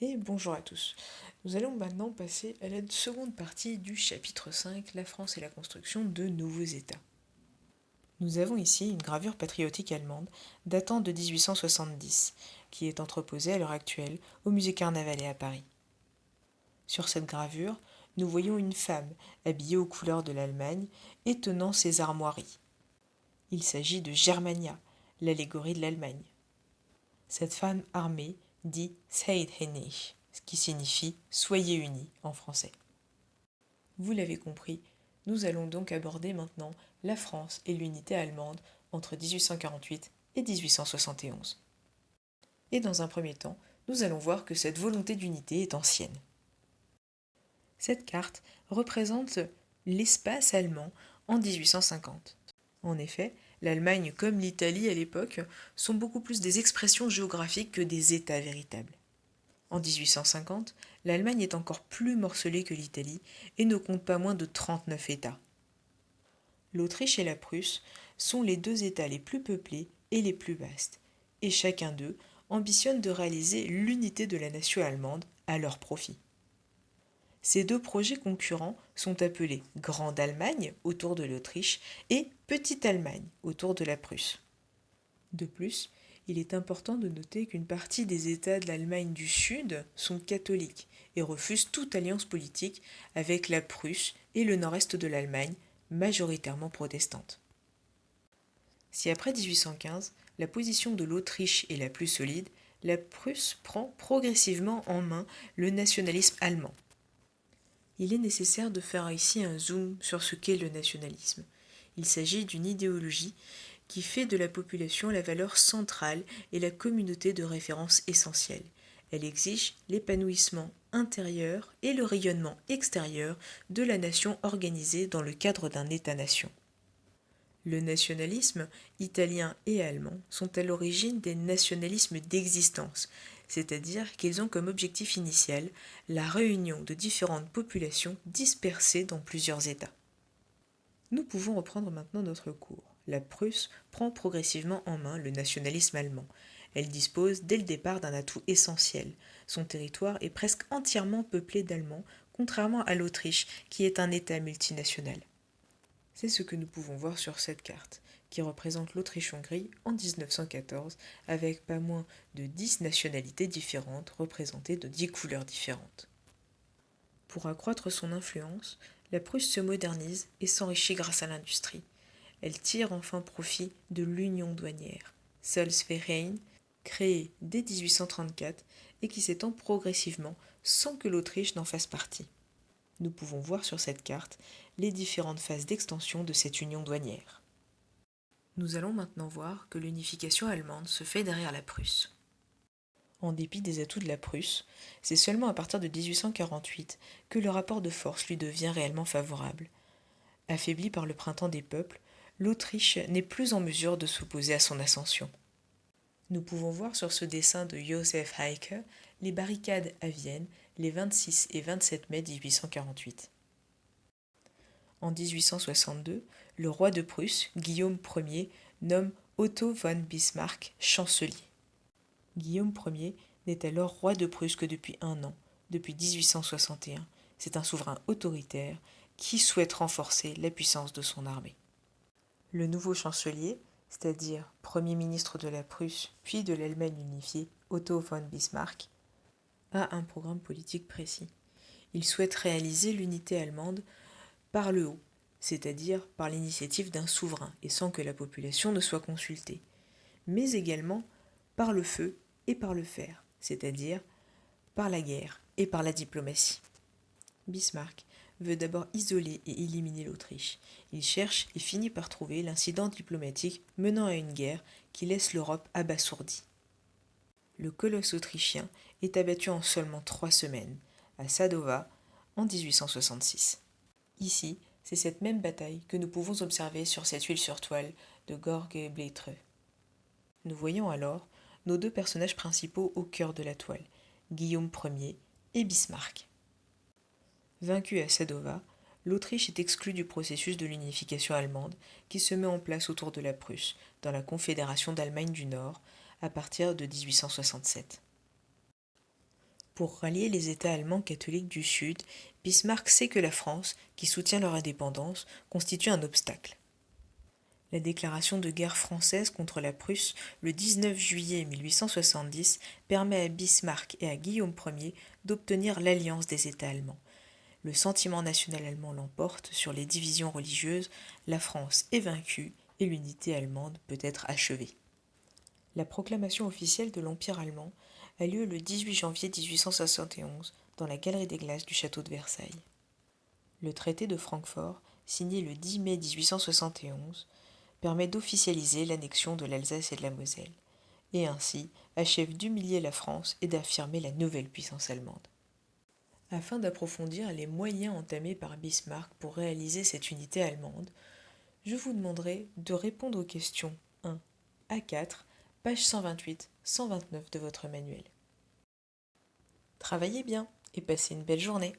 Et bonjour à tous. Nous allons maintenant passer à la seconde partie du chapitre 5, la France et la construction de nouveaux États. Nous avons ici une gravure patriotique allemande datant de 1870, qui est entreposée à l'heure actuelle au musée Carnavalet à Paris. Sur cette gravure, nous voyons une femme habillée aux couleurs de l'Allemagne et tenant ses armoiries. Il s'agit de Germania, l'allégorie de l'Allemagne. Cette femme armée dit Seid einig, ce qui signifie Soyez unis en français. Vous l'avez compris, nous allons donc aborder maintenant la France et l'unité allemande entre 1848 et 1871. Et dans un premier temps, nous allons voir que cette volonté d'unité est ancienne. Cette carte représente l'espace allemand en 1850. En effet, l'Allemagne comme l'Italie à l'époque sont beaucoup plus des expressions géographiques que des États véritables. En 1850, l'Allemagne est encore plus morcelée que l'Italie et ne compte pas moins de 39 États. L'Autriche et la Prusse sont les deux États les plus peuplés et les plus vastes, et chacun d'eux ambitionne de réaliser l'unité de la nation allemande à leur profit. Ces deux projets concurrents sont appelés Grande Allemagne autour de l'Autriche et Petite Allemagne autour de la Prusse. De plus, il est important de noter qu'une partie des États de l'Allemagne du Sud sont catholiques et refusent toute alliance politique avec la Prusse et le nord-est de l'Allemagne, majoritairement protestante. Si après 1815, la position de l'Autriche est la plus solide, la Prusse prend progressivement en main le nationalisme allemand. Il est nécessaire de faire ici un zoom sur ce qu'est le nationalisme. Il s'agit d'une idéologie qui fait de la population la valeur centrale et la communauté de référence essentielle. Elle exige l'épanouissement intérieur et le rayonnement extérieur de la nation organisée dans le cadre d'un État-nation. Le nationalisme, italien et allemand, sont à l'origine des nationalismes d'existence, c'est-à-dire qu'ils ont comme objectif initial la réunion de différentes populations dispersées dans plusieurs États. Nous pouvons reprendre maintenant notre cours. La Prusse prend progressivement en main le nationalisme allemand. Elle dispose dès le départ d'un atout essentiel. Son territoire est presque entièrement peuplé d'Allemands, contrairement à l'Autriche, qui est un État multinational. C'est ce que nous pouvons voir sur cette carte, qui représente l'Autriche-Hongrie en 1914, avec pas moins de 10 nationalités différentes représentées de 10 couleurs différentes. Pour accroître son influence, la Prusse se modernise et s'enrichit grâce à l'industrie. Elle tire enfin profit de l'union douanière, Zollverein, créée dès 1834 et qui s'étend progressivement sans que l'Autriche n'en fasse partie. Nous pouvons voir sur cette carte les différentes phases d'extension de cette union douanière. Nous allons maintenant voir que l'unification allemande se fait derrière la Prusse. En dépit des atouts de la Prusse, c'est seulement à partir de 1848 que le rapport de force lui devient réellement favorable. Affaiblie par le printemps des peuples, l'Autriche n'est plus en mesure de s'opposer à son ascension. Nous pouvons voir sur ce dessin de Joseph Heike les barricades à Vienne les 26 et 27 mai 1848. En 1862, le roi de Prusse, Guillaume Ier, nomme Otto von Bismarck chancelier. Guillaume Ier n'est alors roi de Prusse que depuis un an, depuis 1861. C'est un souverain autoritaire qui souhaite renforcer la puissance de son armée. Le nouveau chancelier, c'est-à-dire Premier ministre de la Prusse puis de l'Allemagne unifiée, Otto von Bismarck, a un programme politique précis. Il souhaite réaliser l'unité allemande par le haut, c'est-à-dire par l'initiative d'un souverain et sans que la population ne soit consultée, mais également par le feu et par le fer, c'est-à-dire par la guerre et par la diplomatie. Bismarck veut d'abord isoler et éliminer l'Autriche. Il cherche et finit par trouver l'incident diplomatique menant à une guerre qui laisse l'Europe abasourdie. Le colosse autrichien est abattu en seulement 3 semaines, à Sadowa, en 1866. Ici, c'est cette même bataille que nous pouvons observer sur cette huile sur toile de Georg Bleitreux. Nous voyons alors nos deux personnages principaux au cœur de la toile, Guillaume Ier et Bismarck. Vaincu à Sadowa, l'Autriche est exclue du processus de l'unification allemande qui se met en place autour de la Prusse, dans la Confédération d'Allemagne du Nord, à partir de 1867. Pour rallier les États allemands catholiques du Sud, Bismarck sait que la France, qui soutient leur indépendance, constitue un obstacle. La déclaration de guerre française contre la Prusse le 19 juillet 1870 permet à Bismarck et à Guillaume Ier d'obtenir l'alliance des États allemands. Le sentiment national allemand l'emporte sur les divisions religieuses, la France est vaincue et l'unité allemande peut être achevée. La proclamation officielle de l'Empire allemand a lieu le 18 janvier 1871 dans la Galerie des Glaces du château de Versailles. Le traité de Francfort, signé le 10 mai 1871, permet d'officialiser l'annexion de l'Alsace et de la Moselle, et ainsi achève d'humilier la France et d'affirmer la nouvelle puissance allemande. Afin d'approfondir les moyens entamés par Bismarck pour réaliser cette unité allemande, je vous demanderai de répondre aux questions 1 à 4, pages 128-129 de votre manuel. Travaillez bien et passez une belle journée.